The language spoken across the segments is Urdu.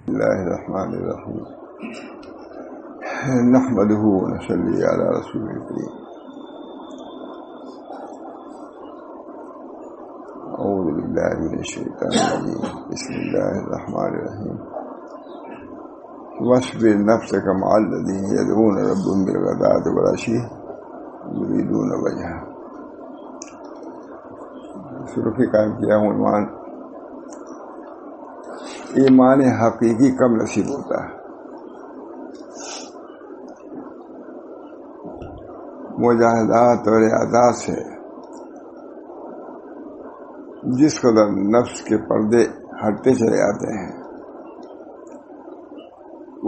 اللہ الرحمن الرحیم نحمدہ ونصلی علی رسول الکریم اعوذ باللہ من الشیطان الرجیم بسم اللہ الرحمن الرحیم واصبر نفسک مع الذین یدعون ربهم بالغداۃ والعشی یریدون وجہہ. شروع کی قائم کیا عنوان ایمان حقیقی کب نصیب ہوتا ہے. مجاہدات اور ریاضات سے جس قدر نفس کے پردے ہٹتے چلے آتے ہیں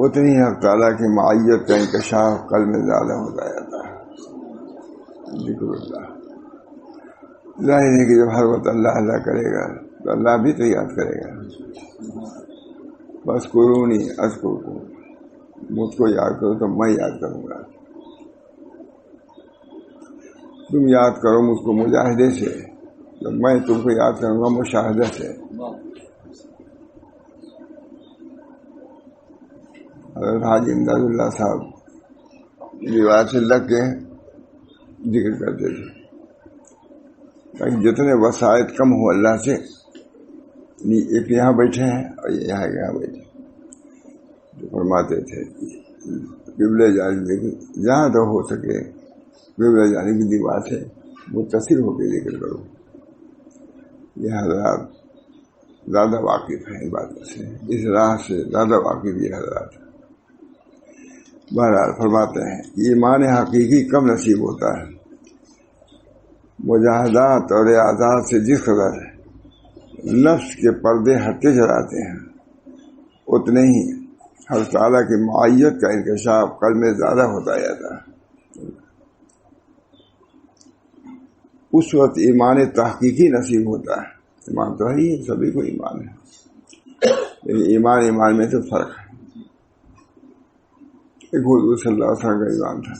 اتنی حق تعالیٰ کی معیت کا انکشاف قلب میں زیادہ ہوتا جاتا ہے. ذکر اللہ ظاہر ہے کہ جب ہر وقت اللہ اللہ کرے گا تو اللہ بھی تو یاد کرے گا. بس قرونی اذکرکم، مجھ کو یاد کرو تو میں یاد کروں گا. تم یاد کرو مجھ کو مجاہدے سے تو میں تم کو یاد کروں گا مشاہدہ سے. حضرت حاجی امداد اللہ صاحب روایت سے لگ کے ذکر کرتے تھے کہ جتنے وسائط کم ہو اللہ سے، ایک یہاں بیٹھے ہیں اور یہاں بیٹھے، جو فرماتے تھے قبلے جانب جہاں تو ہو سکے قبلے جانب کی دیوار سے متصل ہو کے ذکر کرو. یہ حضرات زیادہ واقف ہیں عبادت سے، اس راہ سے زیادہ واقف یہ حضرات ہیں. بہرحال فرماتے ہیں کہ ایمان حقیقی کب نصیب ہوتا ہے. مجاہدات اور ریاضات سے جس قدر نفس کے پردے ہٹتے چلاتے ہیں اتنے ہی حق تعالیٰ کی معیت کا انکشاف قلب میں زیادہ ہوتا جاتا ہے. اس وقت ایمان تحقیقی نصیب ہوتا ہے. ایمان تو ہے ہی، سبھی کو ایمان ہے، لیکن ایمان میں تو فرق ہے. ایک حضور صلی اللہ علیہ وسلم کا ایمان تھا،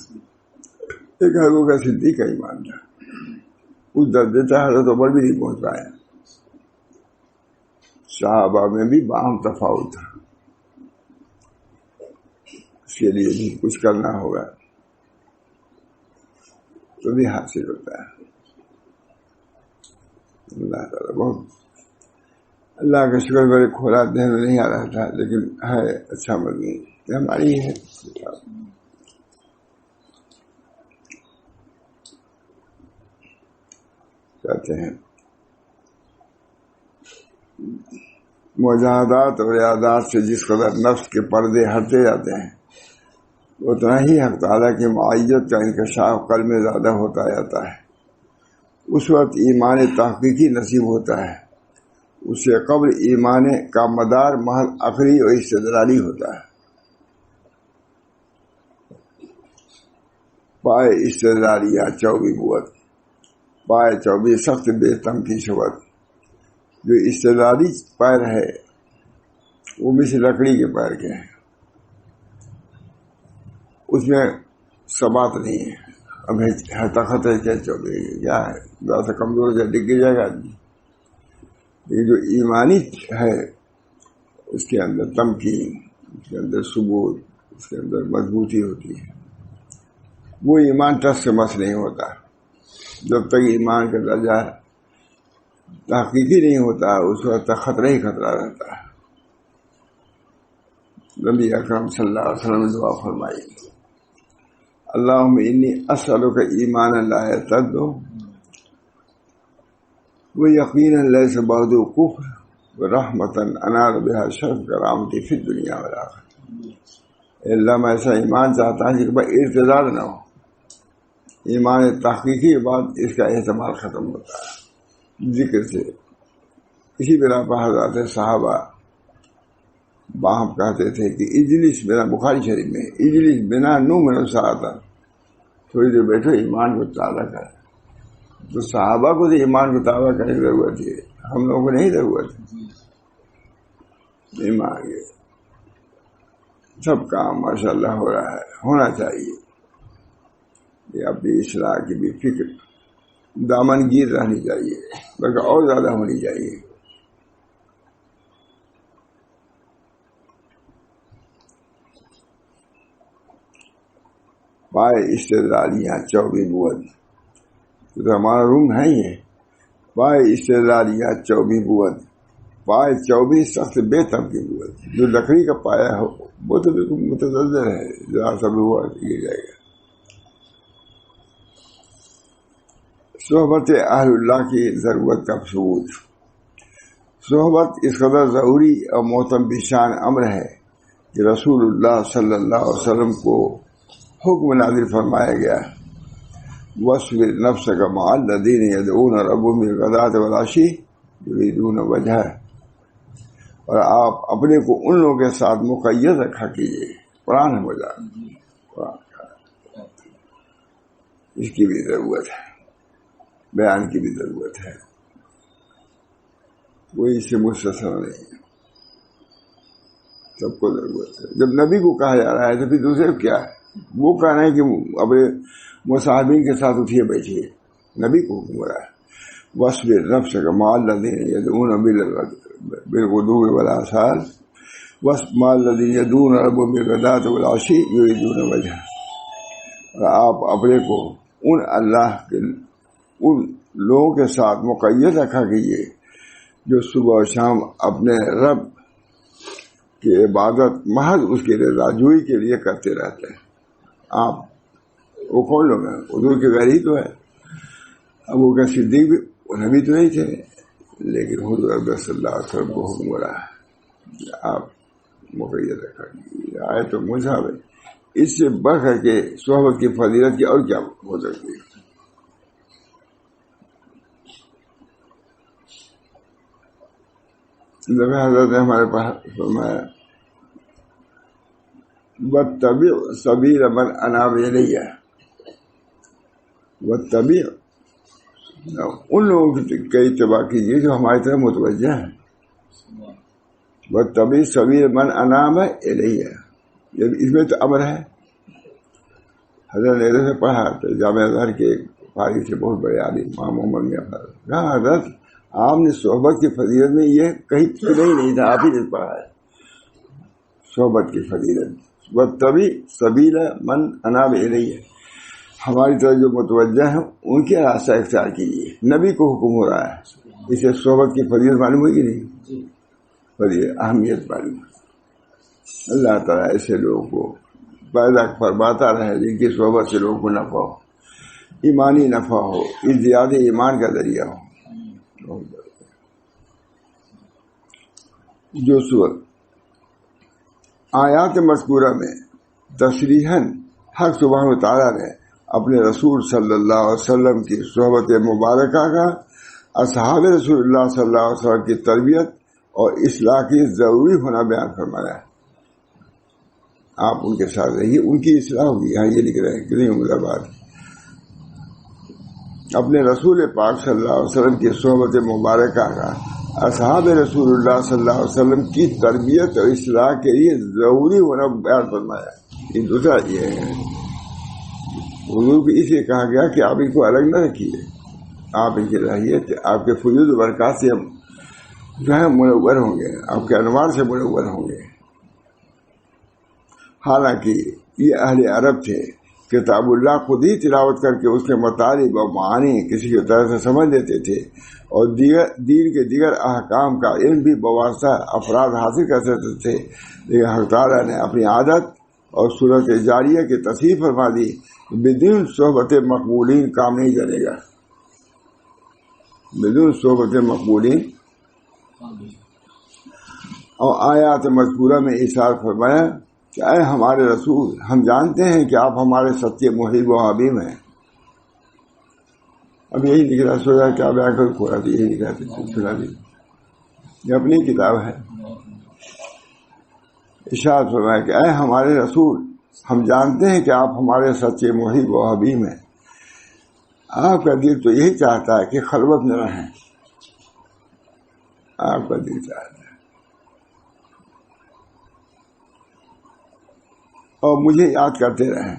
ایک حضور کا صدیق کا ایمان تھا. اس درجے تک حضرت عمر بھی نہیں پہنچ پایا. صحابہ میں بھی باہم تفاوت تھا. اس کے لیے بھی کچھ کرنا ہوگا تو بھی حاصل ہوتا ہے. اللہ تعالیٰ بہت اللہ کا شکر بڑے کھولا دہن میں نہیں آ رہا تھا، لیکن ہے اچھا مضمون، یہ ہماری ہے. کہتے ہیں مجاہدات اور ریاضات سے جس قدر نفس کے پردے ہٹتے جاتے ہیں اتنا ہی حق تعالیٰ کی معیت کا انکشاف قلب میں زیادہ ہوتا جاتا ہے. اس وقت ایمان تحقیقی نصیب ہوتا ہے. اس سے قبل ایمان کا مدار محض عقلی اور استدلالی ہوتا ہے. پائے استدلالیہ 24 قوت، پائے 24 سخت بے تم کی شبت. جو استدلالی پیر ہے وہ مثل لکڑی کے پیر کے ہیں، اس میں ثبات نہیں ہے. اب طاقت ہے کیا 24 کیا ہے، ذرا سا کمزور سے ڈگ جائے گا آدمی. لیکن جو ایمانی ہے اس کے اندر تمکین، اس کے اندر ثبوت، اس کے اندر مضبوطی ہوتی ہے. وہ ایمان ٹس سے مس نہیں ہوتا. جب تک ایمان کا درجہ تحقیقی نہیں ہوتا اس وقت تک خطرہ ہی خطرہ رہتا ہے. نبی اکرم صلی اللہ علیہ وسلم نے دعا فرمائی، اللہم انی اسألک ایمانا لا یرتد ویقینا لیس بعدہ کفر ورحمتا انال بہا شرف کرامتی فی الدنیا والآخرہ. اللہ میں ایسا ایمان چاہتا ہوں کہ ارتداد نہ ہو. ایمان تحقیقی بعد اس کا احتمال ختم ہوتا ہے ذکر سے. اسی بنا پر حضرات صحابہ باہم کہتے تھے کہ اجلس بنا، بخاری شریف میں اجلس بنا نو من ساعتا، تھوڑی دیر بیٹھو ایمان کو تازہ کر. تو صحابہ کو تو ایمان کو تازہ کرنے کی ضرورت ہے، ہم لوگوں کو نہیں ضرورت. ایمان کے سب کام ماشاء اللہ ہو رہا ہے، ہونا چاہیے. یہ اپنی اصلاح کی بھی فکر دامن گیر رہنی چاہیے، بلکہ اور زیادہ ہونی چاہیے. پائے استدلالیاں 24 بود، تو ہمارا روم ہے یہ، پائے استدلالیاں 24 بود، پائے 24 سخت بے تب کی بود۔ جو لکڑی کا پایا ہو وہ تو بالکل متزلزل ہے، ذرا سا بھی ہوا گر جائے گا۔ صحبت اہل اللہ کی ضرورت کا ثبوت۔ صحبت اس قدر ضروری اور محترم بشان امر ہے کہ رسول اللہ صلی اللہ علیہ وسلم کو حکم نازل فرمایا گیا، وَاصْبِرْ نَفْسَكَ مَعَ الَّذِينَ يَدْعُونَ رَبَّهُم بِالْغَدَاةِ وَالْعَشِيِّ يُرِيدُونَ وَجْهَهُ، اور آپ اپنے کو ان لوگوں کے ساتھ مقید رکھا کیجیے۔ قرآن ہے مزہ، اس کی بھی ضرورت ہے، بیان کی بھی ضرورت ہے، کوئی اس سے مستثنا نہیں ہے، سب کو ضرورت ہے۔ جب نبی کو کہا جا رہا ہے تو پھر دوسرے کیا ہے؟ وہ کہہ رہے ہیں کہ اپنے مصاحبین کے ساتھ اٹھیے بیٹھیے، نبی کو حکم ہو رہا ہے وَاصْبِرْ نَفْسَكَ مَعَ الَّذِينَ يَدْعُونَ بِالْغُدُوِّ وَالْآصَالِ مَعَ الَّذِينَ يَدْعُونَ رَبَّهُم بِالْغَدَاةِ وَالْعَشِيِّ يُرِيدُونَ وَجْهَهُ، اور آپ اپنے کو ان لوگوں کے ساتھ مقید رکھا کیجیے جو صبح و شام اپنے رب کی عبادت محض اس کی رضا جوئی کے لیے کرتے رہتے ہیں۔ آپ وہ کون لوگ ہیں؟ حضور کے گھر ہی تو ہے۔ ابو بکر صدیق بھی نبی تو نہیں تھے، لیکن حضور صلی اللہ علیہ وسلم کو حکم ہو رہا ہے آپ مقید رکھا کیجیے۔ آئے تو مصحف ہے، اس سے بڑھ کر کے صحبت کی فضیلت کی اور کیا ہو سکتی ہے؟ حضرت نے ہمارے پاس فرمایا وَاتَّبِعْ سَبِيلَ مَنْ أَنَابَ إِلَيَّ، وَاتَّبِعْ ان لوگوں کی اتباع کیجیے جو ہماری طرف متوجہ ہیں۔ وَاتَّبِعْ سَبِيلَ مَنْ أَنَابَ إِلَيَّ، اس میں تو امر ہے۔ حضرت نے سے پڑھا تو جامعہ ازہر کے فارغ سے بہت بڑے عالم امام محمد میاں فاروق کہا حضرت آپ نے صحبت کی فضیلت میں یہ کہیں نہیں تھا، آپ ہی نے پڑھا ہے صحبت کی فضیلت۔ وَاتَّبِعْ سَبِيلَ مَنْ أَنَابَ إِلَيَّ، ہماری طرف جو متوجہ ہیں ان کے راستہ اختیار کیجیے۔ نبی کو حکم ہو رہا ہے، اسے صحبت کی فضیلت معلوم ہوئی کہ نہیں؟ فضیلت اہمیت معلوم ہے۔ اللہ تعالیٰ ایسے لوگوں کو پیدا فرماتا رہے جن کی صحبت سے لوگوں کو نفع ہو، ایمانی نفع ہو، ازدیاد ایمان کا ذریعہ ہو۔ جو صورت آیات مذکورہ میں تصریحاً حق سبحانہ وتعالیٰ نے اپنے رسول صلی اللہ علیہ وسلم کی صحبت مبارکہ کا اصحاب رسول اللہ صلی اللہ علیہ وسلم کی تربیت اور اصلاح کی ضروری ہونا بیان فرمایا ہے۔ آپ ان کے ساتھ رہیے، ان کی اصلاح ہوگی۔ یہاں یہ لکھ رہے ہیں کتنی عمدہ بات۔ اپنے رسول پاک صلی اللہ علیہ وسلم کی صحبت مبارکہ کا اصحاب رسول اللہ صلی اللہ علیہ وسلم کی تربیت اور اصلاح کے لیے ضروری ہونا بیان فرمایا۔ یہ دوسرا یہ ہے حضور کو اس لیے کہا گیا کہ آپ ان کو الگ نہ رکھیے، آپ ان کے رہیے، آپ کے فیوز و برکات سے ہم جو ہے منور ہوں گے، آپ کے انوار سے منور ہوں گے۔ حالانکہ یہ اہل عرب تھے، کتاب اللہ خود ہی تلاوت کر کے اس کے مطالب اور معانی کسی کی طرح سے سمجھ لیتے تھے، اور دین کے دیگر احکام کا علم بھی بواسطہ افراد حاصل کر سکتے تھے، لیکن حق تعالیٰ نے اپنی عادت اور سنت جاریہ کی تصحیح فرما دی، بدون صحبت مقبولین کام نہیں چلے گا، بدون صحبت مقبولین۔ اور آیات مذکورہ میں ارشاد فرمایا کہ اے ہمارے رسول، ہم جانتے ہیں کہ آپ ہمارے سچے محب و حبیب ہیں۔ اب یہی لکھ رہا سوچا کیا بیان کر کھولا تھی، یہی لکھ رہا تھا، سنا دی، یہ اپنی کتاب ہے۔ ارشاد فرمایا کہ اے ہمارے رسول، ہم جانتے ہیں کہ آپ ہمارے سچے محب و حبیب ہیں۔ آپ کا دل تو یہی چاہتا ہے کہ خلوت میں رہیں، آپ کا دل چاہتا ہے، اور مجھے یاد کرتے رہیں،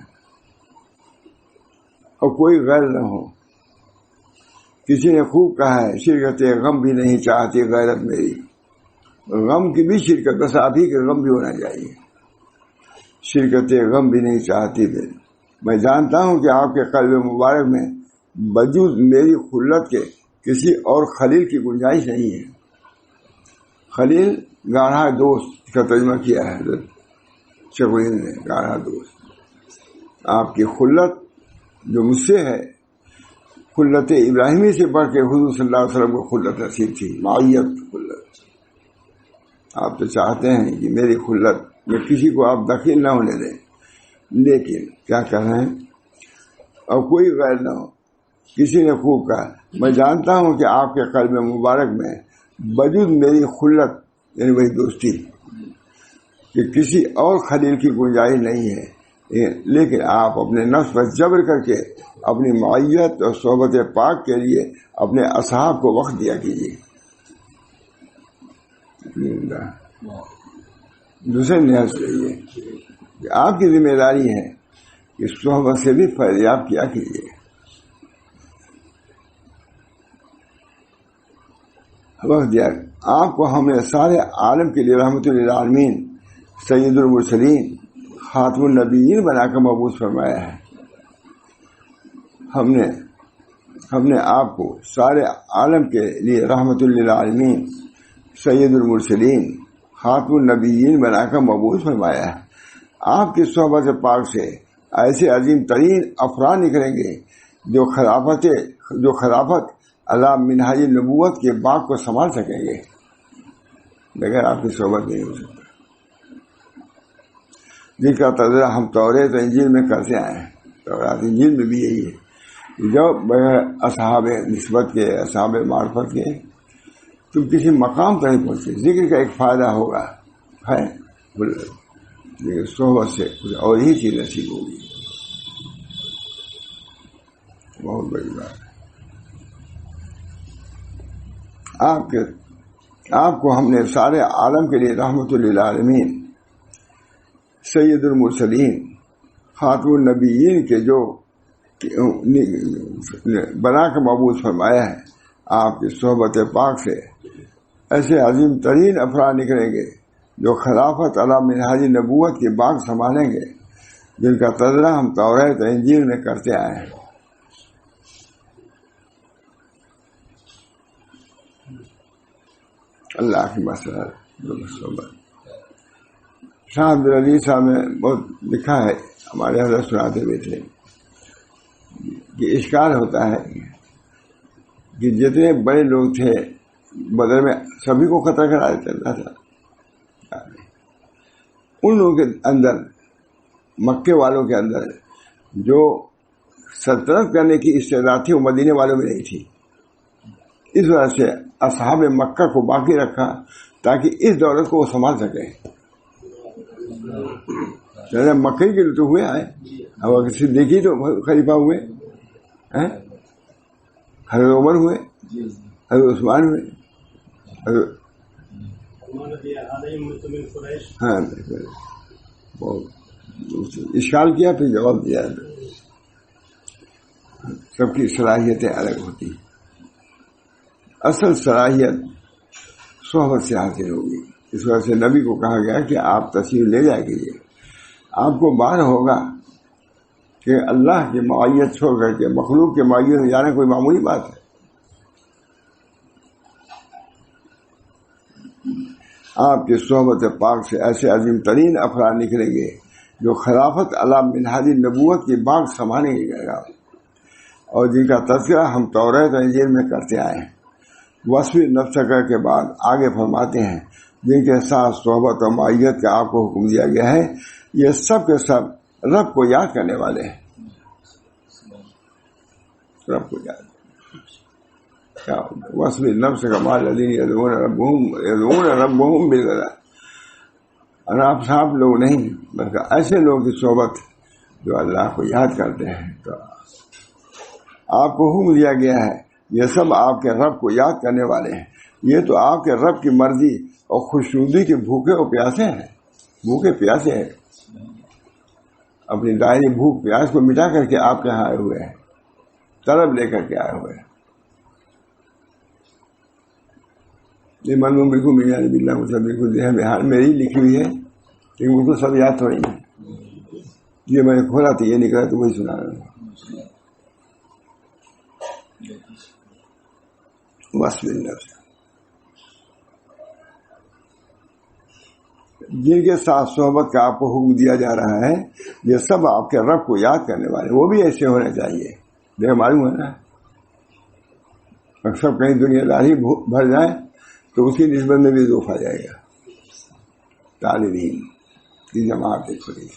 اور کوئی غیر نہ ہو۔ کسی نے خوب کہا ہے شرکت غم بھی نہیں چاہتی غیرت میری، غم کی بھی شرکت، بس آپ ہی کے غم بھی ہونا چاہیے۔ شرکت غم بھی نہیں چاہتی میں جانتا ہوں کہ آپ کے قلب مبارک میں وجود میری خلت کے کسی اور خلیل کی گنجائش نہیں ہے. خلیل گاڑھا دوست کا ترجمہ کیا ہے حضرت شیخ نے، گاڑھا دوست. آپ کی خلت جو مجھ سے ہے، خلت ابراہیمی سے بڑھ کے حضور صلی اللہ علیہ وسلم کو خلت نصیب تھی، معیت خلت. آپ تو چاہتے ہیں کہ میری خلت میں کسی کو آپ دخیل نہ ہونے دیں، لیکن کیا کر رہے ہیں، اور کوئی غیر نہ ہو. کسی نے خوب کہا، میں جانتا ہوں کہ آپ کے قلب مبارک میں وجود میری خلت یعنی وہی دوستی کہ کسی اور خلیل کی گنجائش نہیں ہے، لیکن آپ اپنے نفس پر جبر کر کے اپنی معیت اور صحبت پاک کے لیے اپنے اصحاب کو وقت دیا کیجیے. دوسرے لحاظ سے یہ کہ آپ کی ذمہ داری ہے کہ صحبت سے بھی فیضیاب کیا کیجیے. وقت دیا. آپ کو ہم نے سارے عالم کے لیے رحمت للعالمین سید المرسلین خاتم النبیین بنا کر مبعوث فرمایا ہے. ہم نے آپ کو سارے عالم کے لیے رحمت للعالمین سید المرسلین خاتم النبیین بنا کر مبعوث فرمایا ہے. آپ کی صحبت پاک سے ایسے عظیم ترین افراد نکلیں گے جو خلافت اللہ منہاج نبوت کے باغ کو سنبھال سکیں گے. بغیر آپ کی صحبت نہیں ہو سکتا. جن کا تذکرہ ہم توریت انجیل میں کرتے آئے ہیں، تورات انجیل میں بھی یہی ہے، جو بغیر اصحاب نسبت کے، اصحاب معرفت کے تم کسی مقام تک نہیں پہنچے. ذکر کا ایک فائدہ ہوگا ہے، لیکن صحبت سے کچھ اور ہی چیز نصیب ہوگی. بہت بڑی بات ہے. آپ کو ہم نے سارے عالم کے لیے رحمت للعالمین سید المرسلین خاتم النبیین کے جو بنا کے مبعوث فرمایا ہے. آپ کی صحبت پاک سے ایسے عظیم ترین افراد نکلیں گے جو خلافت علی منہاج نبوت کے باغ سنبھالیں گے، جن کا تذکرہ ہم توریت انجیل میں کرتے آئے ہیں. اللہ کی مسئلہ شاہ عبدالعلی صاحب نے بہت لکھا ہے، ہمارے حضرت سناتے ہوئے تھے کہ اشکال ہوتا ہے کہ جتنے بڑے لوگ تھے بدر میں سبھی کو قتل کرا دیتا اللہ تھا. ان لوگوں کے اندر، مکے والوں کے اندر جو سلطنت کرنے کی استعداد تھی وہ مدینے والوں میں نہیں تھی. اس وجہ سے اصحاب مکہ کو باقی رکھا تاکہ اس دولت کو وہ سنبھال سکے. مکے کے لیے تو ہوئے آئے، اب کسی دیکھی تو خلیفہ ہوئے، حضرت عمر ہوئے، حضرت عثمان ہوئے، ہاں اشکال کیا پھر جواب دیا. سب کی صلاحیتیں الگ ہوتی ہیں. اصل صلاحیت صحبت سے حاصل ہوگی. اس وجہ سے نبی کو کہا گیا کہ آپ تشریف لے جائے گی. آپ کو بار ہوگا کہ اللہ کی معیت چھوڑ کر کے مخلوق کے معیت میں جانا کوئی معمولی بات ہے. آپ کی صحبت پاک سے ایسے عظیم ترین افراد نکلیں گے جو خلافت علی منہاج نبوت کی باغ سنبھالیں گے، اور جن کا تذکرہ ہم توریت انجیل میں کرتے آئے ہیں. وصف نفس کے بعد آگے فرماتے ہیں جن کے ساتھ صحبت و معیت کا آپ کو حکم دیا گیا ہے، یہ سب کے سب رب کو یاد کرنے والے ہیں. رب کو یاد وصف نفس کا بعد الذین یدعون ربهم بالغداۃ، اور آپ صاحب لوگ نہیں بلکہ ایسے لوگوں کی صحبت جو اللہ کو یاد کرتے ہیں. تو آپ کو حکم دیا گیا ہے، یہ سب آپ کے رب کو یاد کرنے والے ہیں. یہ تو آپ کے رب کی مرضی اور خوشنودی کے بھوکے اور پیاسے ہیں، بھوکے پیاسے ہیں. اپنی دائری بھوک پیاس کو مٹا کر کے آپ کے یہاں آئے ہوئے ہیں، طلب لے کر کے آئے ہوئے ہیں. یہ منظوم بالکل میاں باللہ مطلب بالکل ذہن میں میری لکھی ہوئی ہے، لیکن بالکل سب یاد تھوڑی ہے. یہ میں نے کھولا تو یہ نکلا تو وہی سنا رہا ہوں. وصف النفس. جن کے ساتھ صحبت کا آپ کو حکم دیا جا رہا ہے یہ سب آپ کے رب کو یاد کرنے والے، وہ بھی ایسے ہونے چاہیے. دیکھ معلوم ہے نا، سب کہیں دنیا داری بھر جائے تو اس کی نسبت میں بھی اضافہ آ جائے گا. طالب علم کی جماعت کھلی.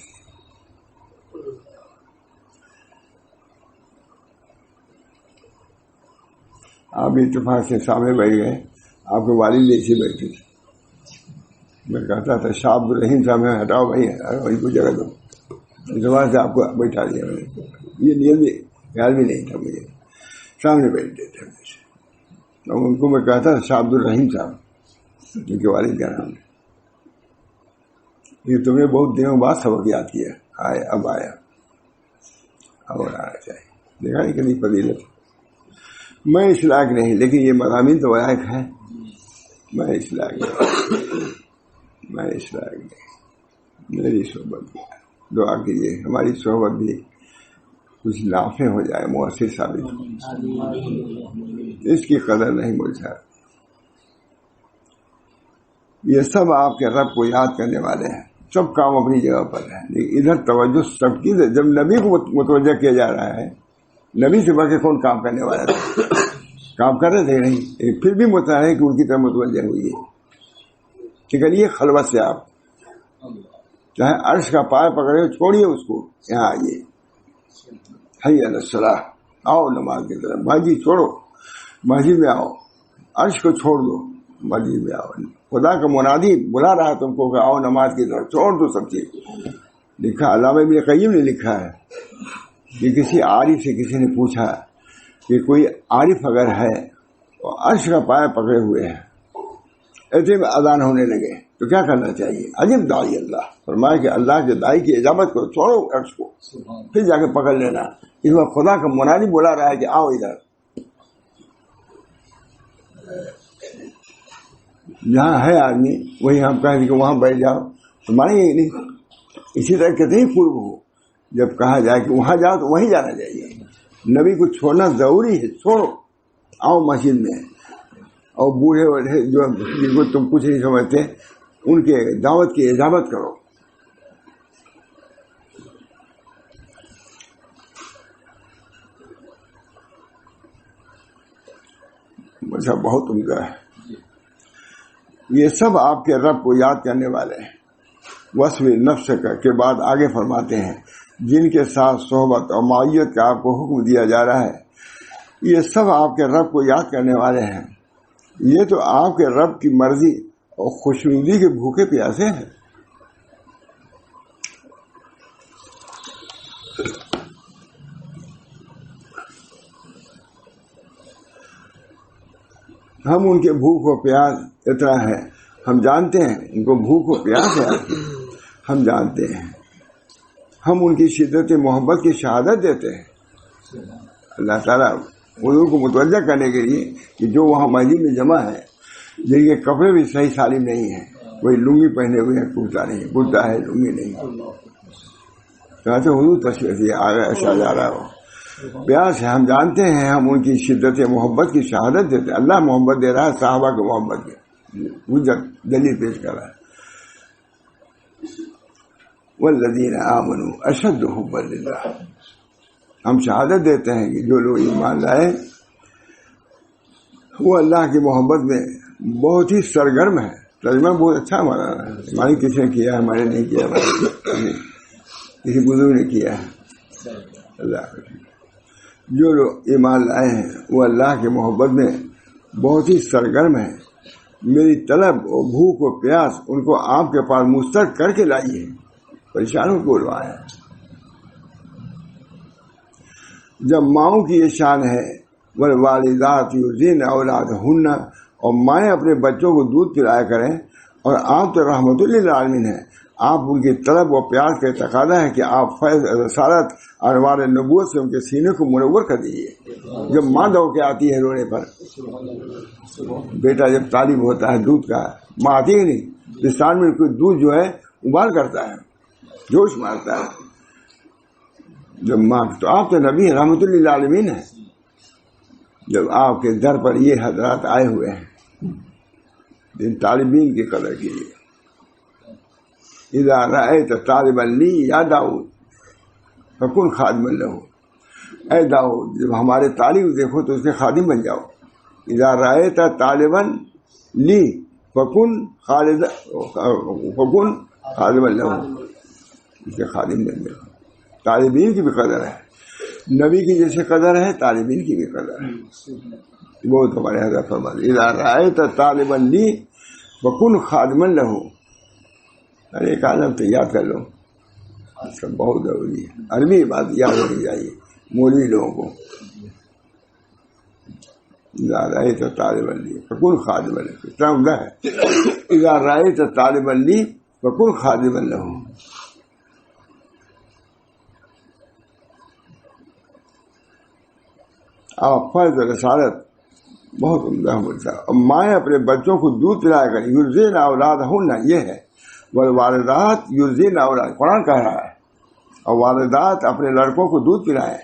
آپ اتفاق سے سامنے بیٹھ گئے، آپ کے والد ایسے بیٹھے تھے. میں کہتا تھا شاہ عبد الرحیم صاحب میں ہٹاؤ بھائی، وہیں کو جگہ دو. اتفاق سے آپ کو بیٹھا دیا میں نے. یہ نیت بھی خیال بھی نہیں تھا مجھے. سامنے بیٹھتے تھے اور ان کو میں کہتا تھا شاہ عبد الرحیم صاحب، جن کے والد کا نام ہے. یہ تم نے بہت دنوں بعد سبق یاد کیا. اب آیا اور آنا چاہیے. دیکھا نہیں کتنی فضیلت. میں اس لائق نہیں، لیکن یہ مضامین تو لائق ہے. میں اس لائق نہیں، میری صحبت. دعا کیجیے ہماری صحبت بھی کچھ نافع ہو جائے، مؤثر ثابت ہو. اس کی قدر نہیں مجھے. یہ سب آپ کے رب کو یاد کرنے والے ہیں. سب کام اپنی جگہ پر ہے، لیکن ادھر توجہ سب کی. جب نبی کو متوجہ کیا جا رہا ہے، نبی سے بڑھ کے کون کام کرنے والا تھا؟ کام کر رہے تھے نہیں، پھر بھی متعلق ہے کہ ان کی طرف متوجہ ہوئی ہے. نکلیے خلوت سے. آپ چاہے عرش کا پائے پکڑے، چھوڑیے اس کو. یہاں آئیے، حی علی الصلاۃ، آؤ نماز کی طرف. مسجد چھوڑو، مسجد میں آؤ. عرش کو چھوڑ دو، مسجد میں آؤ. خدا کا منادی بلا رہا ہے تم کو کہ آؤ نماز کی طرف. چھوڑ دو سب چیز. لکھا علامہ ابن قیم نے لکھا ہے کہ کسی عارف سے کسی نے پوچھا کہ کوئی عارف اگر ہے اور عرش کا پائے پکڑے ہوئے ہے، ایسے میں اذان ہونے لگے تو کیا کرنا چاہیے؟ عجب داعی اللہ. فرمایا کہ اللہ کے دائی کی اجابت کرو، چھوڑو عرش کو، پھر جا کے پکڑ لینا. اس وقت خدا کا منادی بلا رہا ہے کہ آؤ ادھر. جہاں ہے آدمی وہی ہم کہیں کہ وہاں بیٹھ جاؤ تو مانیں گے نہیں. اسی طرح کتنی قرب ہو، جب کہا جائے کہ وہاں جاؤ تو وہیں جانا چاہیے. نبی کو چھوڑنا ضروری ہے. چھوڑو، آؤ مسجد میں. اور بوڑھے بوڑھے جو جن کو تم کچھ نہیں سمجھتے ان کے دعوت کی اجابت کرو. مذہب بہت عمدہ ہے. یہ سب آپ کے رب کو یاد کرنے والے ہیں. وصف نفس کے بعد آگے فرماتے ہیں جن کے ساتھ صحبت اور معیت کا آپ کو حکم دیا جا رہا ہے یہ سب آپ کے رب کو یاد کرنے والے ہیں. یہ تو آپ کے رب کی مرضی اور خوشنودی کے بھوکے پیاسے ہیں. ہم ان کے بھوک و پیاس اتنا ہے، ہم جانتے ہیں ان کو بھوک و پیاس ہے. ہم جانتے ہیں، ہم ان کی شدت محبت کی شہادت دیتے ہیں. اللہ تعالیٰ ان کو متوجہ کرنے کے لیے کہ جو وہاں مسجد میں جمع ہے جن کے کپڑے بھی صحیح سالم نہیں ہیں، کوئی لنگی پہنے ہوئے ہیں، کرتا نہیں، کرتا ہے لنگی نہیں. کہتے حضور تشریف آگے ایسا جا رہا ہو. پیاس ہے. ہم جانتے ہیں، ہم ان کی شدت محبت کی شہادت دیتے ہیں. اللہ محبت دے رہا ہے صحابہ کی محبت کی حجت دلیل پیش کر رہا ہے. والذین آمنوا اشد حبا للہ. ہم شہادت دیتے ہیں کہ جو لوگ ایمان لائے وہ اللہ کی محبت میں بہت ہی سرگرم ہے. ترجمہ بہت اچھا ہمارا ہے. ہماری کسی نے کیا ہے، ہمارے نہیں کیا، کسی بزرگ نے کیا ہے. اللہ جو لوگ ایمان لائے ہیں وہ اللہ کی محبت میں بہت ہی سرگرم ہے. میری طلب اور بھوک و پیاس ان کو آپ کے پاس مسترد کر کے لائی ہے. پریشانوں کو بلوایا ہے. جب ماؤں کی یہ شان ہے والوالدات یرضعن اولادہن، اور مائیں اپنے بچوں کو دودھ پلایا کریں، اور آپ تو رحمت للعالمین ہیں. آپ ان کی طلب و پیاس کا تقاضا ہے کہ آپ فیض رسالت انوار نبوت سے ان کے سینے کو منور کر دیجیے. جب ماں دو کے آتی ہے رونے پر، بیٹا جب طالب ہوتا ہے دودھ کا، ماں آتی ہے نہیں، پستان میں کوئی دودھ جو ہے ابال کرتا ہے، جوش مارتا ہے. جب ماں تو آپ تو نبی رحمت للعالمین ہیں، جب آپ کے در پر یہ حضرات آئے ہوئے ہیں جن طالبین کی قدر کیجیے. اذا رأیت طالبا لی یا داؤد فکن خادما لہ، اے داؤد جب ہمارے طالب دیکھو تو اس کے خادم بن جاؤ. اذا رأیت طالبا لی فکن خادما لہ، اس کے خادم بن جاؤ. طالبین کی بھی قدر ہے، نبی کی جیسے قدر ہے طالبین کی بھی قدر ہے. بہت ہمارے حضرت فرماتے اذا رأیت طالبا لی فکن خادما لہ. ارے ایک عالم تو یاد کر لو، اس کا بہت ضروری ہے. عربی بات یاد ہونی چاہیے مولوی لوگوں کو. اذا رأیت طالبا لی فکن خادما لہ، اتنا عمدہ ہے. اذا رأیت طالبا لی فکن خادما لہ. آپ فرض رسالت بہت عمدہ ہوتا ہے. اور مائیں اپنے بچوں کو دودھ پلایا کریں، یرضین اولادہن، یہ ہے والوالدات یرضین اولاد، قرآن کہہ رہا ہے. اور والدات اپنے لڑکوں کو دودھ پلائیں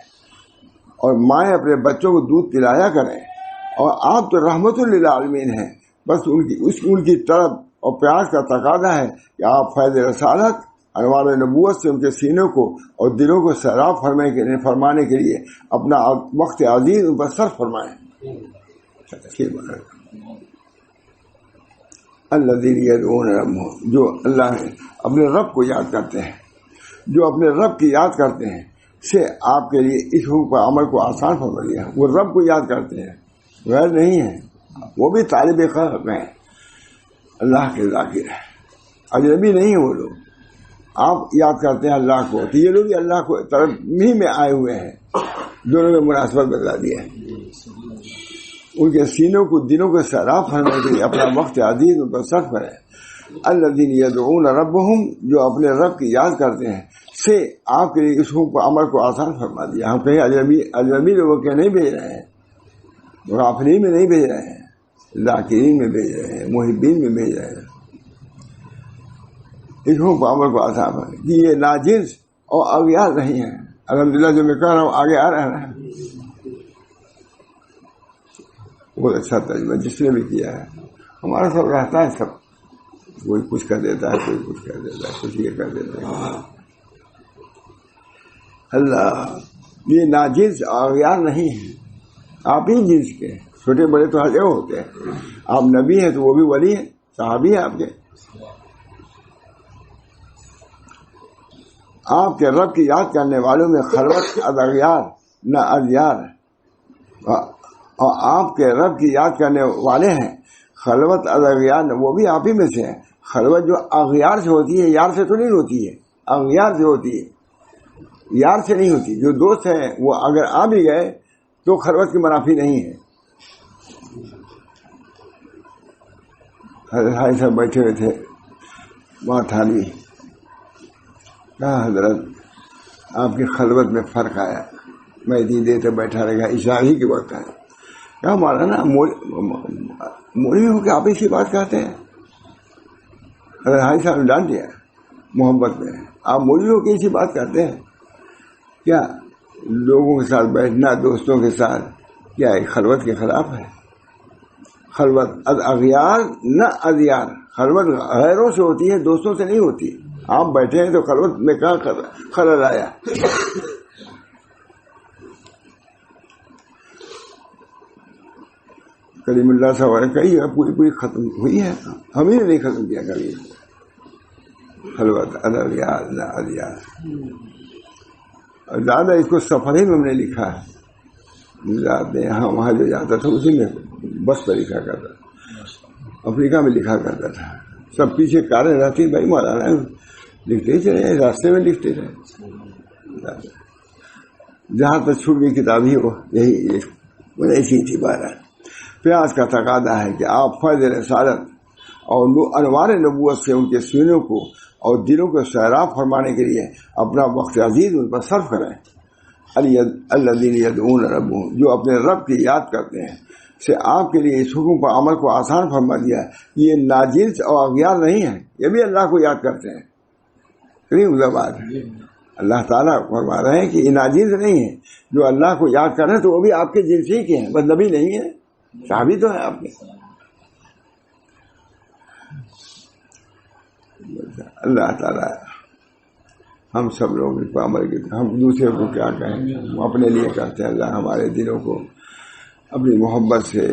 اور مائیں اپنے بچوں کو دودھ پلایا کریں. اور آپ تو رحمت للعالمین ہیں، بس ان کی طلب اور پیار کا تقاضا ہے کہ آپ فیض رسالت انوار نبوت سے ان کے سینوں کو اور دلوں کو سیراب فرمانے کے لیے اپنا وقت عزیز ان پر صرف فرمائیں. الذین یدعون ربهم، جو اللہ ہے اپنے رب کو یاد کرتے ہیں، جو اپنے رب کی یاد کرتے ہیں سے آپ کے لیے اس حکم پر عمل کو آسان فرما دیا. وہ رب کو یاد کرتے ہیں، غیر نہیں ہے، وہ بھی طالب خلق ہیں، اللہ کے ذاکر ہیں، اجنبی نہیں ہیں وہ لوگ. آپ یاد کرتے ہیں اللہ کو تو یہ لوگ بھی اللہ کو طرف ہی میں آئے ہوئے ہیں. دونوں میں مناسبت بتا دیا ہے. ان کے سینوں کو دلوں کو سیراب فرمانے کے لیے اپنا وقت عزیز ان پر صرف کریں. الذین یدعون ربهم، جو اپنے رب کی یاد کرتے ہیں سے آپ کے لیے اس حکم پر عمل کو آسان فرما دیا. ہم کہیں اجنبی لوگوں کے نہیں بھیج رہے ہیں، غافلین میں نہیں بھیج رہے ہیں، ذاکرین میں بھیج رہے ہیں، محبین میں بھیج رہے ہیں. اس حکم پر عمل کو آسان فرما کہ یہ ناجنس اور اغیار نہیں ہیں. الحمدللہ جو میں کہہ رہا ہوں آگے آ رہا ہے. بہت اچھا ترجمہ جس نے بھی کیا ہے. ہمارا سب رہتا ہے، سب کوئی کچھ کر دیتا ہے، کوئی کچھ کر دیتا ہے، کچھ یہ کر دیتا ہے. اللہ یہ ناجنس اغیار نہیں ہے، آپ ہی جنس کے. چھوٹے بڑے تو ہر جگہ ہوتے ہیں. آپ نبی ہیں تو وہ بھی ولی ہیں، صحابی ہیں آپ کے. آپ کے رب کی یاد کرنے والوں میں خلوت اغیار نہ ازیار، اور آپ کے رب کی یاد کرنے والے ہیں خلوت اغیار، وہ بھی آپ ہی میں سے ہیں. خلوت جو اغیار سے ہوتی ہے، یار سے تو نہیں ہوتی ہے، اغیار سے ہوتی ہے، یار سے نہیں ہوتی. جو دوست ہیں وہ اگر آ بھی گئے تو خلوت کی منافی نہیں ہے. حضرت صاحب بیٹھے ہوئے تھے وہاں تھالی، کہا حضرت آپ کی خلوت میں فرق آیا. میں اتنی دیر تک بیٹھا رہے گا، عشاء ہی کے وقت ہے. کہا مولانا مولوی ہو کے آپ اسی بات کہتے ہیں. حضرت حاجی صاحب نے ڈانٹ دیا محبت میں، آپ مولوی ہو کے اسی بات کرتے ہیں کیا؟ لوگوں کے ساتھ بیٹھنا، دوستوں کے ساتھ، کیا ایک خلوت کے خلاف ہے؟ خلوت اغیار نہ ازیار، خلوت غیروں سے ہوتی ہے، دوستوں سے نہیں ہوتی. آپ بیٹھے ہیں تو خلوت میں کہاں خلل آیا؟ کریم اللہ صاحب نے کہی ہے پوری ختم ہوئی ہے، ہم ہی نے نہیں ختم کیا کبھی. خلوت اغیار نہ ازیار. زیادہ اس کو سفر ہی میں ہم نے لکھا ہے. یہاں وہاں جو جاتا تھا اسی میں بس پر لکھا کرتا تھا، افریقہ میں لکھا کرتا تھا. سب پیچھے کاریں رہتی، بھائی مولانا لکھتے ہی چلے، راستے میں لکھتے رہے. جہاں تک چھوٹ گئی کتاب ہی وہ یہی ایسی تھی. بارہ پیاس کا تقاضا ہے کہ آپ فیض رسالت اور انوار نبوت سے ان کے سینوں کو اور دلوں کو سیراب فرمانے کے لیے اپنا وقت عزیز ان پر صرف کریں. الذین یدعون ربهم، جو اپنے رب کی یاد کرتے ہیں سے آپ کے لیے اس حکم پر عمل کو آسان فرما دیا. یہ ناجنس اور اغیار نہیں ہے، یہ بھی اللہ کو یاد کرتے ہیں. بات اللہ تعالیٰ فرما رہے ہیں کہ ان عاجز نہیں ہیں، جو اللہ کو یاد کر رہے ہیں تو وہ بھی آپ کے جنس ہی کے ہیں، بس نبی نہیں ہے، صحابی تو ہے آپ کے. اللہ تعالیٰ ہم سب لوگ اس پر عمل کرتے ہیں. ہم دوسرے کو کیا کہیں، ہم اپنے لیے کرتے ہیں. اللہ ہمارے دلوں کو اپنی محبت سے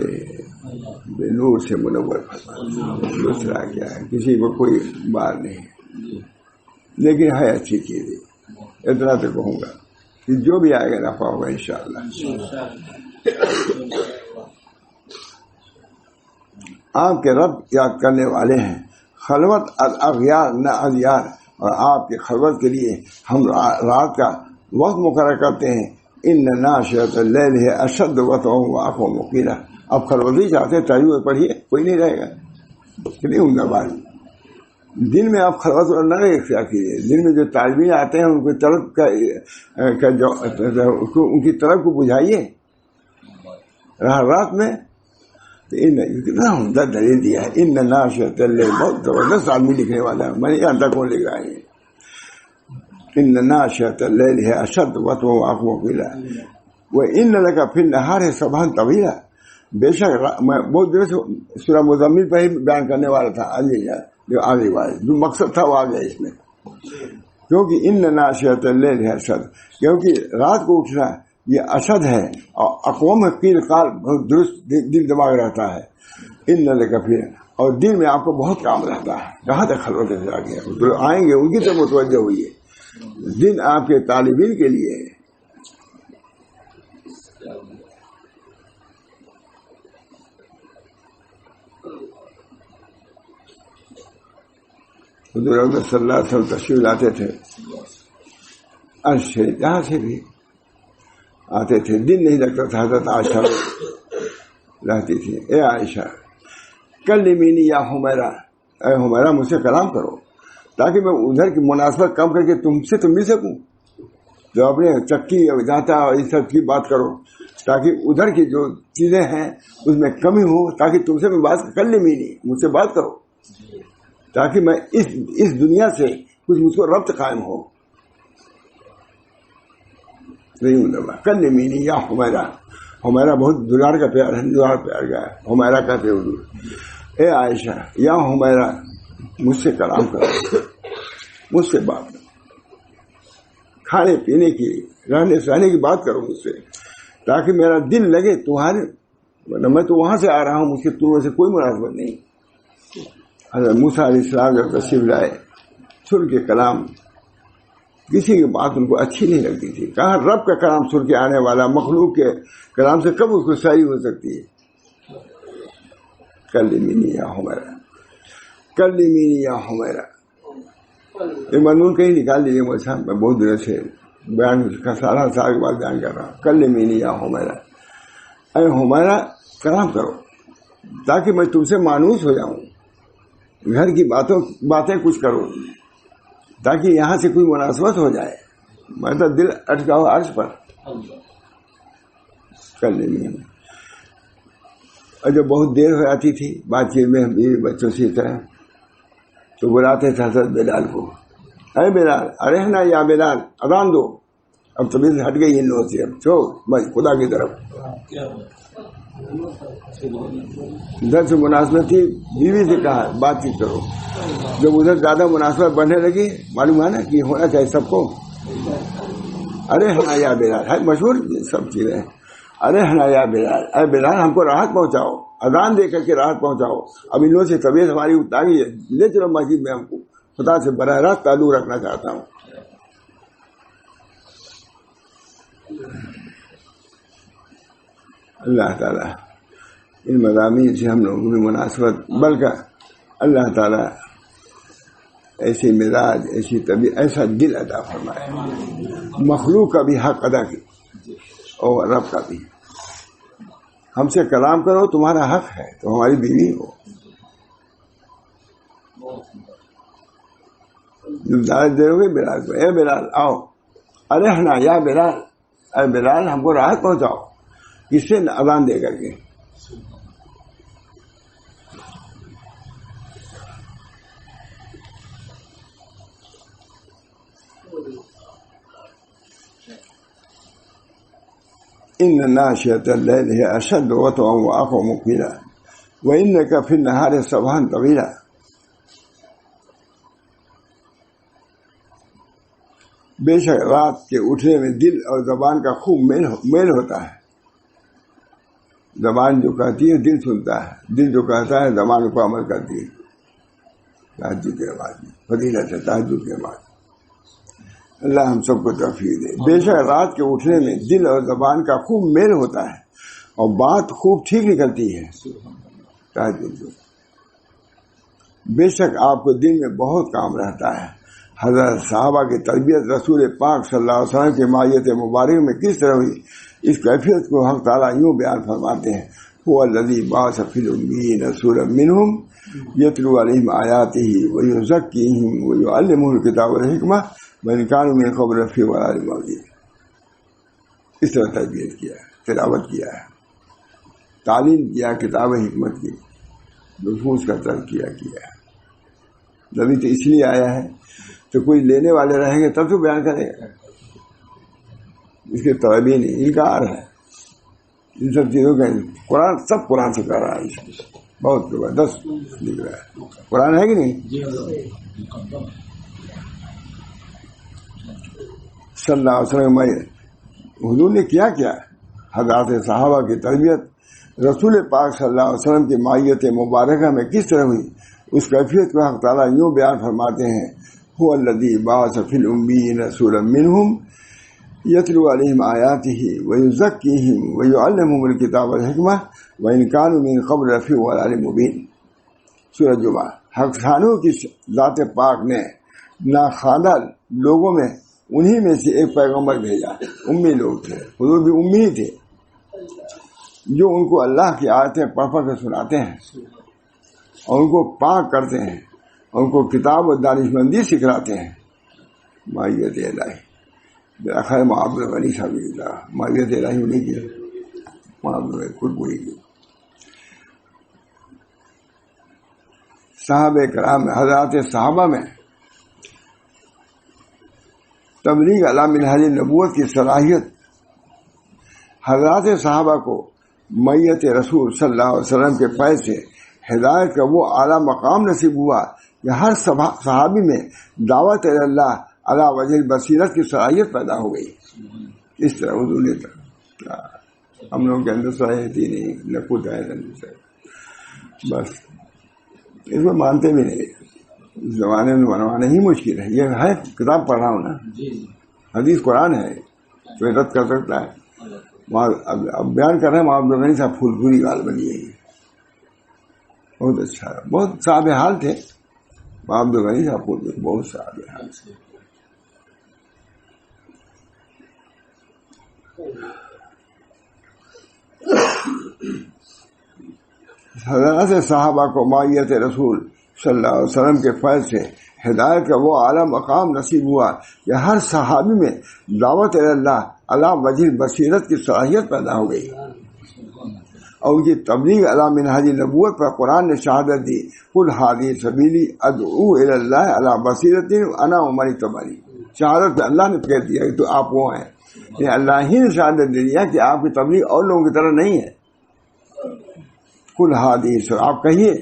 نور سے منور فرمائے. دوسرا کیا ہے، کسی کو کوئی بات نہیں، لیکن ہے اچھی چیز. اتنا تو کہوں گا کہ جو بھی آئے گا نفع ہوگا انشاءاللہ. آپ کے رب یاد کرنے والے ہیں، خلوت الاغیار نہ اغیار. اور آپ کے خلوت کے لیے ہم رات کا وقت مقرر کرتے ہیں. ان ناشئۃ اللیل ہے اشد وطئا واقوم قیلا. اب خلوت ہی چاہتے تجوید پڑھیے، کوئی نہیں رہے گا. کتنی عمدہ بات. دن میں آپ خلوت نہ اختیار کیجیے. دن میں جو طالبین آتے ہیں ان کی طلب ان کی طلب کو بجھائیے. رات میں کتنا عمدہ دلیل دیا ہے. ان ناشئۃ اللیل، بہت زبردست آدمی لکھنے والا ہے، میں نہیں جانتا کون لکھ رہا ہے. ان ناشئۃ اللیل ہے اشد وطئا واقوم قیلا وان لک فی النہار سبحا طویلا. بے شک میں بہت دیر سے سورہ مزمل پہ ہی بیان کرنے والا تھا، جو آگے والے جو مقصد تھا وہ آ گیا اس میں. کیونکہ ان ناشئۃ اللیل ہے اشد، کیونکہ رات کو اٹھنا یہ اشد ہے. اور اقوام قیل قال بہت درست دل دماغ رہتا ہے. ان لک فی، اور دن میں آپ کو بہت کام رہتا ہے. کہاں تک خلوت سے آ گیا، تو آئیں گے ان کی طرف متوجہ ہوئیے. دن آپ کے طالبین کے لیے ہے. حضور اکرم صلی اللہ علیہ وسلم تشریف لاتے تھے عرش سے، جہاں سے بھی آتے تھے دن نہیں لگتا تھا. حضرت عائشہ رہتی تھی، اے عائشہ کلمینی یا حمیرہ، اے حمیرہ مجھ سے کلام کرو تاکہ میں ادھر کی مناسبت کم کر کے تم سے تو مل سکوں. جو اپنے چکی جاتا اور اس سب کی بات کرو، تاکہ ادھر کی جو چیزیں ہیں اس میں کمی ہو، تاکہ تم سے میں بات کلمینی، مجھ سے بات کرو تاکہ میں اس دنیا سے کچھ مجھ کو ربط قائم ہو. کلمینی یا حمیرہ. حمیرہ بہت دلار کا پیار ہے، دلار پیار کا ہے. حمیرہ کہتے حضور. اے عائشہ یا حمیرہ مجھ سے کلام کرو، مجھ سے بات کرو، کھانے پینے کی، رہنے سہنے کی بات کرو مجھ سے، تاکہ میرا دل لگے تمہارے. میں تو وہاں سے آ رہا ہوں، مجھ سے تمہیں سے کوئی مناسبت نہیں. حضرت موسیٰ علیہ السلام جب تشریف لائے، سن کے کلام، کسی کی بات ان کو اچھی نہیں لگتی تھی. کہاں رب کا کلام سن کے آنے والا مخلوق کے کلام سے کب اس کو صحیح ہو سکتی ہے. کلمینی یا حمیرہ، کلمینی یا حمیرہ. یہ مضمون کہیں نکال لیجیے مجھ سے، میں بہت دیر سے بیان کا سارا سال کے بعد بیان کر رہا ہوں. کلمینی یا حمیرہ، اے حمیرہ کلام کرو تاکہ میں تم سے مانوس ہو جاؤں. گھر کی باتیں کچھ کرو تاکہ یہاں سے کوئی مناسبت ہو جائے. میں تو دل اٹکا ہو عرش پر. کلمینی. اور جب بہت دیر ہو جاتی تھی بات چیت میں بیوی بچوں سے طرح، تو بلاتے تھے حضرت بلال کو، اے بلال ارحنا یا بلال، اذان دو. اب طبیعت ہٹ گئی ان لوگوں سے، اب چھوڑ بس خدا کی طرف. ادھر سے مناسبت تھی، بیوی سے کہا بات چیت کرو. جب ادھر زیادہ مناسبت بڑھنے لگی، معلوم ہے نا کہ ہونا چاہیے سب کو. ارحنا یا بلال ہے مشہور سب چیزیں. ارحنا یا بلال، اے بلال ہم کو راحت پہنچاؤ، اذان دے کر کے راحت پہنچاؤ. اب ان لوگوں سے طبیعت ہماری اتاری ہے، لے چلو مسجد میں، ہم کو خدا سے براہ راست تعلق رکھنا چاہتا ہوں. اللہ تعالیٰ ان مضامین سے ہم لوگوں کی مناسبت، بلکہ اللہ تعالیٰ ایسی مزاج، ایسی طبیعت، ایسا دل عطا فرمائے، مخلوق کا بھی حق ادا کی اور رب کا بھی. ہم سے کلام کرو، تمہارا حق ہے، تو ہماری بیوی ہو. دے گے بلال کو، اے بلال آؤ، ارحنا یا بلال، اے بلال ہم کو راحت پہنچاؤ. کس سے؟ اذان دے کر کے. ان ناشئۃ اللیل ہی اشد وطئا واقوم قیلا وانک فی النہار سبحا طویلا. بے شک رات کے اٹھنے میں دل اور زبان کا خوب میل ہوتا ہے. زبان جو کہتی ہے دل سنتا ہے، دل جو کہتا ہے زبان کو عمل کرتی ہے. تہجد کے بعد فضیلت ہے تہجد کے بعد. اللہ ہم سب کو توفیق دے. بے شک رات کے اٹھنے میں دل اور زبان کا خوب میل ہوتا ہے اور بات خوب ٹھیک نکلتی ہے. تہجد بے شک آپ کو دن میں بہت کام رہتا ہے. حضرت صحابہ کی تربیت رسول پاک صلی اللہ علیہ وسلم کی مائیت مبارک میں کس طرح ہوئی، اس کیفیت کو حق تعالیٰ یوں بیان فرماتے ہیں: هو الذی بعث فی الامیین رسولا منہم یتلو علیہم آیاتہ ویزکیہم ویعلمہم الکتاب والحکمہ وإن کانوا من قبل لفی ضلال مبین. اس طرح تربیت کیا ہے، تلاوت کیا ہے، تعلیم کیا، کتاب حکمت کی، نفوس کا تزکیہ کیا ہے. نبی تو اس لیے آیا ہے تو کوئی لینے والے رہیں گے تب تو بیان کرے گا. اس کے طالبین انکار ہے ان سب چیزوں کا. قرآن سب قرآن سے کر رہا ہے، بہت زبردست لکھ رہا ہے. قرآن ہے کہ نہیں؟ صلی اللہ علیہ وسلم حضور نے کیا کیا؟ حضرات صحابہ کی تربیت رسول پاک صلی اللہ علیہ وسلم کی مائیت مبارکہ میں کس طرح ہوئی، اس کیفیت کو حق تعالیٰ یوں بیان فرماتے ہیں: هو الذی بعث فی الامیین رسولا منہم یتلو علیہم آیاتہ ویزکیہم ویعلمہم الکتاب والحکمہ وإن کانوا من قبل لفی ضلال مبین. سورہ جمعہ. حق خانوں کی ذات پاک نے ناخواندہ لوگوں میں انہی میں سے ایک پیغمبر بھیجا. امی لوگ تھے، حضور بھی امی ہی تھے، جو ان کو اللہ کی آیتیں پڑھ پڑھ کے سناتے ہیں اور ان کو پاک کرتے ہیں، اور ان کو کتاب و دانشمندی سکھلاتے ہیں. مائیت الہی میرا خیر معاذ غنی صاحب مائیت الہی انہیں کیا، معاذ خود پوری کی. صحابہ کرام حضرات صحابہ میں تبلیغ علی منہاج نبوت کی صلاحیت. حضرات صحابہ کو میت رسول صلی اللہ علیہ وسلم کے فیض سے ہدایت کا وہ اعلیٰ مقام نصیب ہوا کہ ہر صحابی میں دعوت اللہ علی وجہ بصیرت کی صلاحیت پیدا ہو گئی. اس طرح حضور نے ہم لوگوں کے اندر صلاحیت ہی نہیں، نہ کچھ ہے نہ بس اس میں مانتے بھی نہیں. اس زمانے میں منوانا ہی مشکل ہے. یہ ہے کتاب پڑھ رہا ہوں نا، حدیث قرآن ہے، کوئی رد کر سکتا ہے. اب بیان کر رہے ہیں معاذ غنی صاحب پھول پوری گال بنی ہے. بہت اچھا، بہت صاحب حال تھے معاذ غنی صاحب، بہت صاحب حال تھے. حضرات صحابہ کو مائیت رسول صلی اللہ علیہ وسلم کے فیض سے ہدایت کا وہ اعلیٰ مقام نصیب ہوا کہ ہر صحابی میں دعوت اللہ علی وجہ بصیرت کی صلاحیت پیدا ہو گئی، اور ان کی تبلیغ علی منہاج نبوت پر قرآن نے شہادت دی: قل ھذہ سبیلی ادعو الی اللہ علی بصیرۃ انا ومن اتبعنی. شہادت اللہ نے کہہ دیا کہ تو آپ وہ ہیں. یہ اللہ ہی نے شہادت دے دیا کہ آپ کی تبلیغ اور لوگوں کی طرح نہیں ہے. قل ھذہ، آپ کہیے،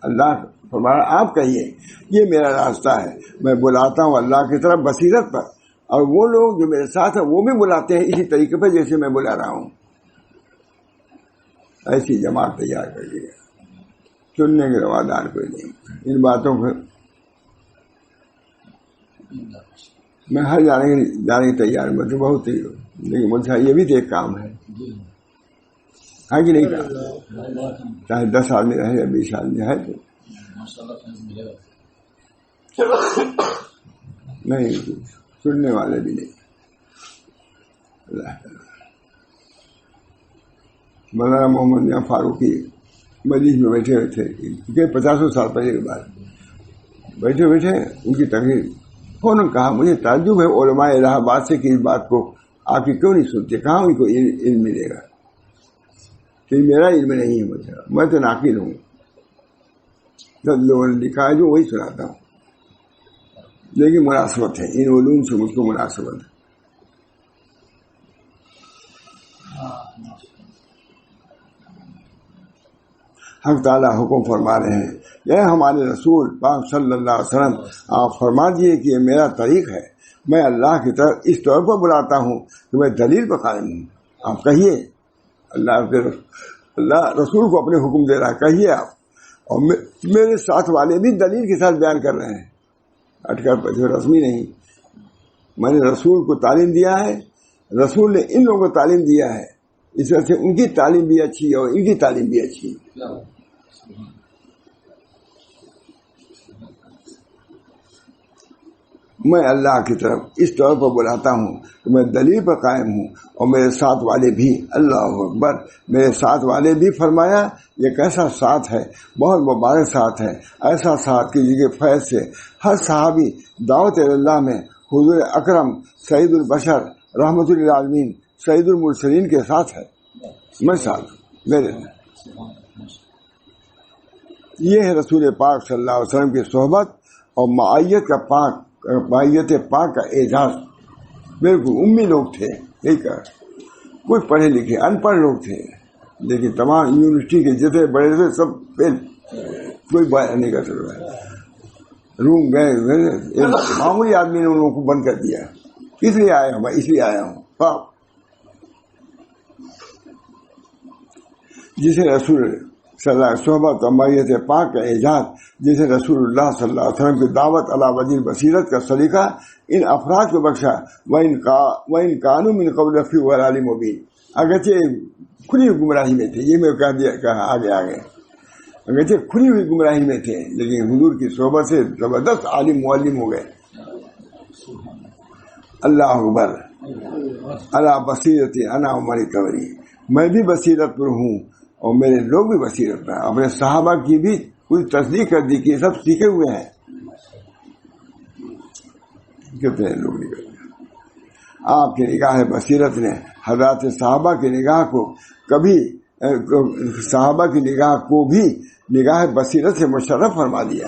اللہ فرمایا آپ کہیے یہ میرا راستہ ہے، میں بلاتا ہوں اللہ کی طرف بصیرت پر، اور وہ لوگ جو میرے ساتھ ہیں وہ بھی بلاتے ہیں اسی طریقے پر جیسے میں بلا رہا ہوں. ایسی جماعت تیار کر دیا، چننے کے روادار کوئی نہیں. ان باتوں کو میں ہر جانے کی تیار ہوں، مجھے بہت ہی، لیکن مجھے یہ بھی تو ایک کام ہے کہ نہیں کام، چاہے 10 آدمی رہے یا 20 آدمی ہے تو نہیں، سننے والے بھی نہیں. مولانا محمد میاں فاروقی مجلس میں بیٹھے ہوئے تھے، کیونکہ 50 سال پہلے کے بعد بیٹھے ان کی تقریر فوراً کہا: مجھے تعجب ہے علماء الہ آباد سے کہ اس بات کو آپ کی کیوں نہیں سنتے، کہاں ان کو علم ملے گا؟ کہ میرا علم نہیں ہے، میں تو ناقل ہوں، جب لوگوں نے لکھا ہے جو وہی سناتا ہوں. لیکن مناسبت ہے، ان علوم سے مجھ کو مناسبت ہے. حق تعالیٰ حکم فرما رہے ہیں، یہ ہمارے رسول پاک صلی اللہ علیہ وسلم آپ فرما دیے کہ یہ میرا طریق ہے، میں اللہ کی طرف اس طور پر بلاتا ہوں کہ میں دلیل پر قائم ہوں۔ آپ کہیے، اللہ رسول کو اپنے حکم دے رہا ہے، کہیے آپ، اور میرے ساتھ والے بھی دلیل کے ساتھ بیان کر رہے ہیں، ہٹ کر جو رسمی نہیں۔ میں نے رسول کو تعلیم دیا ہے، رسول نے ان لوگوں کو تعلیم دیا ہے، اس وجہ سے ان کی تعلیم بھی اچھی ہے اور ان کی تعلیم بھی اچھی ہے۔ میں اللہ کی طرف اس طور پر بلاتا ہوں کہ میں دلیل پر قائم ہوں، اور میرے ساتھ والے بھی، اللہ اکبر، میرے ساتھ والے بھی فرمایا یہ کیسا ساتھ ہے، بہت مبارک ساتھ ہے، ایسا ساتھ کہ جس کے فیض سے ہر صحابی دعوت اللہ میں حضور اکرم سعید البشر رحمت للعالمین سعید المرسلین کے ساتھ ہے۔ میں ساتھ میرے یہ ہے رسول پاک صلی اللہ علیہ وسلم کی صحبت اور معیت پاک کا اعزاز۔ بالکل امی لوگ تھے، کچھ پڑھے لکھے ان پڑھ لوگ تھے، لیکن تمام یونیورسٹی کے جتنے بڑے تھے سب فیل، کوئی بات نہیں کر سکتا۔ روم گئے، معمولی آدمی نے ان لوگوں کو بند کر دیا، اس لیے آیا ہوں جسے رسول صلی اللہ علیہ وسلم صحبت اور معیت پاک کا اعزاز، جسے رسول اللہ صلی اللہ علیہ وسلم کی دعوت علی وجہ بصیرت کا سلیقہ ان افراد کو بخشا۔ وَإِن كَانُوا مِن قَبْلُ لَفِي ضَلَالٍ مُبِينٍ، اگرچہ کھلی ہوئی گمراہی میں تھے، یہ میں کہا آگے اگرچہ کھلی ہوئی گمراہی میں تھے، لیکن حضور کی صحبت سے زبردست عالم معلم ہو گئے۔ اللہ اکبر، علی بصیرت انا ومن اتبعنی، میں بھی بصیرت پر ہوں اور میرے لوگ بھی بصیرت پر ہیں۔ اپنے صحابہ کی بھی کچھ تصدیق کر دی کہ یہ سب سیکھے ہوئے ہیں، کتنے لوگ نکل گئے۔ آپ کی نگاہ بصیرت نے حضرات صحابہ کی نگاہ کو بھی نگاہ بصیرت سے مشرف فرما دیا،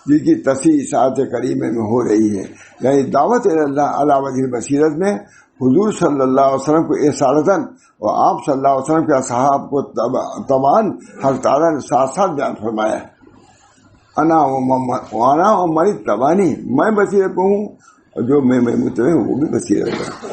جن کی تصحیح ساعت کریمہ میں ہو رہی ہے، یعنی دعوت اللہ علی وجہ بصیرت میں حضور صلی اللہ علیہ وسلم کو اصالتاً اور آپ صلی اللہ علیہ وسلم کے اصحاب کو تبان حق تعالیٰ نے ساتھ ساتھ بیان فرمایا۔ انا و من اتبعنی، میں بصیرت پہ ہوں اور جو میں متبع ہوں وہ بھی بصیرت ہے۔